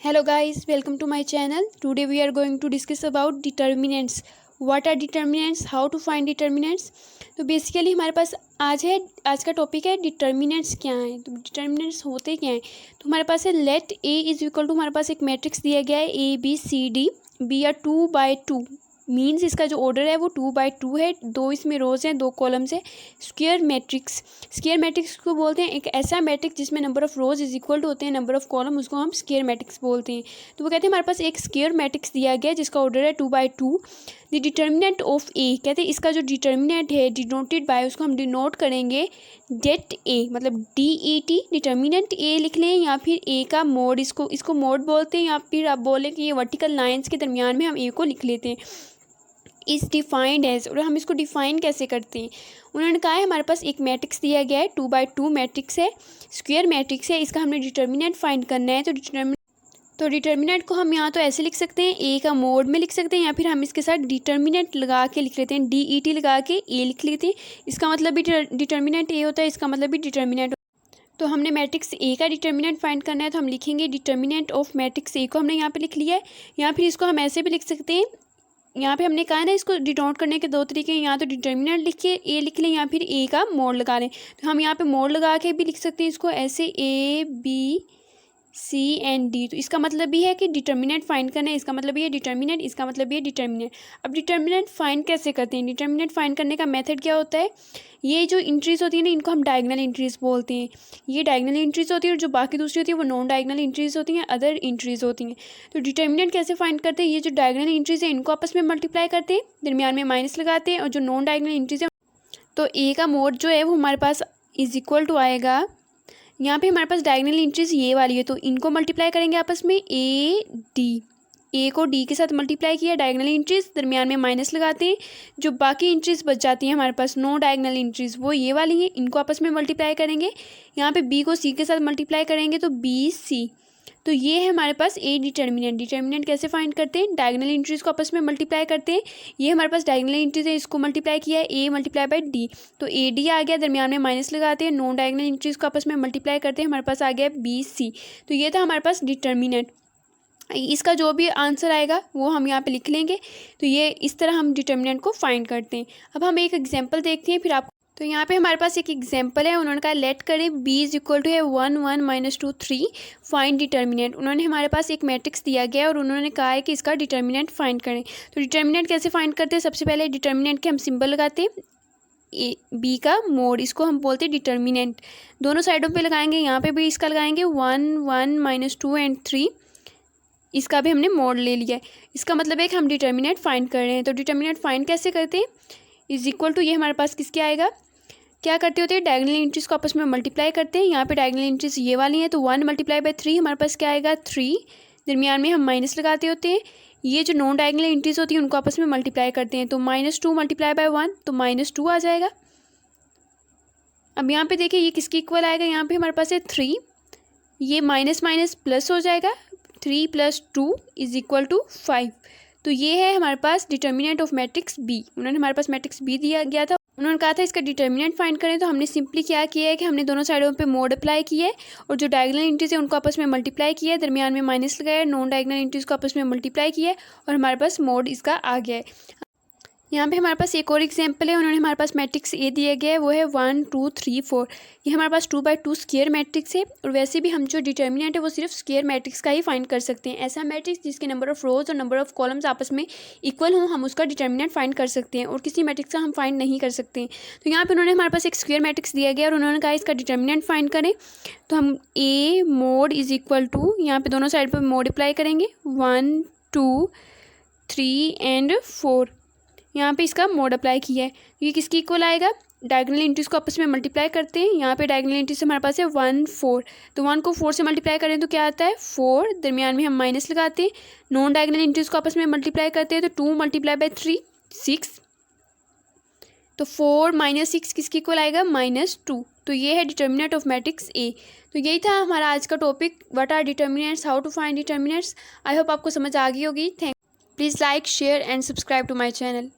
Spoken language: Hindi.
Hello guys, welcome to my channel. Today we are going to discuss about determinants. What are determinants? How to find determinants? तो बेसिकली हमारे पास आज का टॉपिक है डिटर्मिनेंट्स क्या हैं। तो डिटर्मिनेंट्स होते क्या हैं, तो हमारे पास है let A is equal to, हमारे पास एक मैट्रिक्स दिया गया है ए बी सी डी, बी आर 2/2 मीन्स इसका जो ऑर्डर है वो 2/2 है। दो इसमें रोज हैं, दो कॉलम्स है। स्क्वायर मैट्रिक्स को बोलते हैं एक ऐसा मैट्रिक्स जिसमें number of rows is equal to होते हैं नंबर ऑफ कॉलम, उसको हम स्क्वायर मैट्रिक्स बोलते हैं। तो वो कहते हैं हमारे पास एक स्क्वायर मैट्रिक्स दिया गया है जिसका ऑर्डर है 2/2। द डिटर्मिनेंट ऑफ ए, कहते हैं इसका जो डिटर्मिनेंट है डिनोटेड बाय, उसको हम डिनोट करेंगे डेट ए, मतलब DET, डिटर्मिनेंट ए लिख लें, या फिर ए का मोड, इसको मोड बोलते हैं, या फिर आप बोलें कि ये वर्टिकल लाइंस के दरमियान में हम ए को लिख लेते हैं। इज डिफाइंड एज, और हम इसको डिफाइन कैसे करते हैं। उन्होंने कहा है हमारे पास एक मैट्रिक्स दिया गया है 2/2 मैट्रिक्स है, स्क्वायर मैट्रिक्स है, इसका हमने डिटर्मिनेंट फाइंड करना है। तो डिटर्मिनेंट को हम यहाँ तो ऐसे लिख सकते हैं, ए का मोड में लिख सकते हैं, या फिर हम इसके साथ डिटर्मिनेंट लगा के लिख लेते हैं, DET लगा के ए लिख लेते हैं। इसका मतलब भी डिटर्मिनेंट ए होता है, इसका मतलब भी डिटर्मिनेंट। तो हमने मैट्रिक्स ए का डिटर्मिनेंट फाइंड करना है, तो हम लिखेंगे डिटर्मिनेंट ऑफ मैट्रिक्स ए को हमने यहाँ पे लिख लिया है। या फिर इसको हम ऐसे भी लिख सकते हैं, यहाँ पे हमने कहा है ना इसको डिनोट करने के दो तरीके हैं, या तो डिटर्मिनेंट लिख के ए लिख लें, या फिर ए का मोड लगा लें। तो हम यहाँ पे मोड लगा के भी लिख सकते हैं इसको ऐसे ABCD। तो इसका मतलब भी है कि डिटर्मिनेंट फाइंड करना है, इसका मतलब भी है डिटर्मिनेंट, इसका मतलब भी है डिटर्मिनेंट। अब डिटर्मिनेंट फाइंड कैसे करते हैं, डिटर्मिनेंट फाइंड करने का मेथड क्या होता है। ये जो इंट्रीज होती है ना, इनको हम डायगोनल इंट्रीज बोलते हैं। ये डायगोनल इंट्रीज होती है, और जो बाकी दूसरी होती है वो नॉन डायगोनल इंट्रीज होती हैं, अदर इंट्रीज होती हैं। तो डिटर्मिनेंट कैसे फाइंड करते हैं, ये जो डायगोनल इंट्रीज है इनको आपस में मल्टीप्लाई करते हैं, दरमियान में माइनस लगाते हैं, और जो नॉन डायगोनल इंट्रीज है तो ए का मोड जो है वो हमारे पास इज इक्वल टू आएगा, यहाँ पे हमारे पास डायगोनल इंट्रीज ये वाली है, तो इनको मल्टीप्लाई करेंगे आपस में ए को डी के साथ मल्टीप्लाई किया, डायगोनल इंट्रीज दरमियान में माइनस लगाते हैं, जो बाकी इंट्रीज बच जाती हैं हमारे पास नो डायगोनल इंट्रीज वो ये वाली हैं, इनको आपस में मल्टीप्लाई करेंगे। यहाँ पे बी को सी के साथ मल्टीप्लाई करेंगे तो BC। तो ये है हमारे पास ए डिटर्मिनेंट कैसे फाइंड करते हैं, डायगोनल इंट्रीज को आपस में मल्टीप्लाई करते हैं। ये हमारे पास डायगोनल इंट्रीज है, इसको मल्टीप्लाई किया है A × D, तो AD आ गया, दरमियान में माइनस लगाते हैं, नॉन डायगोनल इंट्रीज को आपस में मल्टीप्लाई करते हैं, हमारे पास आ गया BC। तो ये था हमारे पास डिटर्मिनेंट। इसका जो भी आंसर आएगा वो हम यहाँ पे लिख लेंगे। तो ये इस तरह हम डिटर्मिनेंट को फाइंड करते हैं। अब हम एक एग्जांपल देखते हैं फिर आप। तो यहाँ पे हमारे पास एक एग्जांपल है, उन्होंने कहा लेट करें B इज इक्वल टू है 1 1 -2 3 फाइंड डिटर्मिनेंट। उन्होंने हमारे पास एक मैट्रिक्स दिया गया है और उन्होंने कहा है कि इसका डिटर्मिनेंट फाइंड करें। तो डिटर्मिनेंट कैसे फाइंड करते हैं, सबसे पहले डिटर्मिनेंट के हम सिंबल लगाते हैं, B का मोड, इसको हम बोलते हैं डिटर्मिनेंट। दोनों साइडों पर लगाएंगे, यहाँ पर भी इसका लगाएंगे 1 1 -2 और 3, इसका भी हमने मोड ले लिया है। इसका मतलब है कि हम डिटर्मिनेंट फाइंड कर रहे हैं। तो डिटर्मिनेंट फाइंड कैसे करते हैं, इज इक्वल टू ये हमारे पास किसके आएगा, क्या करते होते हैं डायगोनल इंट्रीज को आपस में मल्टीप्लाई करते हैं। यहाँ पे डायगोनल इंट्रीज ये वाली हैं, तो 1 × 3 हमारे पास क्या आएगा 3, दरमियान में हम माइनस लगाते होते हैं। ये जो नॉन डायगोनल इंट्रीज होती हैं उनको आपस में मल्टीप्लाई करते हैं, तो -2 × 1 तो -2 आ जाएगा। अब यहाँ पे देखिए ये किसके इक्वल आएगा, यहाँ पे हमारे पास है 3, ये माइनस माइनस प्लस हो जाएगा, 3 + 2 = 5। तो ये है हमारे पास डिटर्मिनेंट ऑफ मैट्रिक्स B। उन्होंने हमारे पास मैट्रिक्स B दिया गया था, उन्होंने कहा था इसका डिटर्मिनेंट फाइंड करें। तो हमने सिंपली क्या किया है कि हमने दोनों साइडों पे मोड अप्लाई किया है, और जो डायगोनल इंट्रीज है उनको आपस में मल्टीप्लाई किया है, दरमियान में माइनस लगाया, नॉन डायगोनल इंट्रीज को आपस में मल्टीप्लाई किया है, और हमारे पास मोड इसका आ गया है। यहाँ पे हमारे पास एक और एग्जांपल है, उन्होंने हमारे पास मैट्रिक्स ए दिया गया है, वो है 1 2 3 4। ये हमारे पास 2/2 स्क्वायर मैट्रिक्स है, और वैसे भी हम जो डिटर्मिनेंट है वो सिर्फ स्क्वायर मैट्रिक्स का ही फाइंड कर सकते हैं। ऐसा मैट्रिक्स जिसके नंबर ऑफ रोज और नंबर ऑफ कॉलम्स आपस में इक्वल हों, हम उसका डिटर्मिनेंट फाइंड कर सकते हैं, और किसी मैट्रिक्स का हम फाइंड नहीं कर सकते। तो यहाँ पर उन्होंने हमारे पास एक स्क्वायर मैट्रिक्स दिया गया और उन्होंने कहा इसका डिटर्मिनेंट फाइंड करें। तो हम A mod is equal to, यहाँ पर दोनों साइड पर मोड अप्लाई करेंगे, 1 2 3 और 4, यहाँ पे इसका मोड अप्लाई किया है। ये किसकी इक्वल आएगा, डायगोनल इंट्रीज को आपस में मल्टीप्लाई करते हैं। यहाँ पे डायगोनल इंट्रीज हमारे पास है 1 4, तो 1 को 4 से मल्टीप्लाई करें तो क्या आता है 4, दरमियान में हम माइनस लगाते हैं, नॉन डायगोनल इंट्रीज को आपस में मल्टीप्लाई करते हैं, तो 2 × 3 6, तो 4 - 6 किसकी इक्वल आएगा -2। तो ये है डिटर्मिनेंट ऑफ मैट्रिक्स A। तो यही था हमारा आज का topic, what are determinants, how to find determinants. I hope आपको समझ आ गई होगी। Please like, share and subscribe to my channel.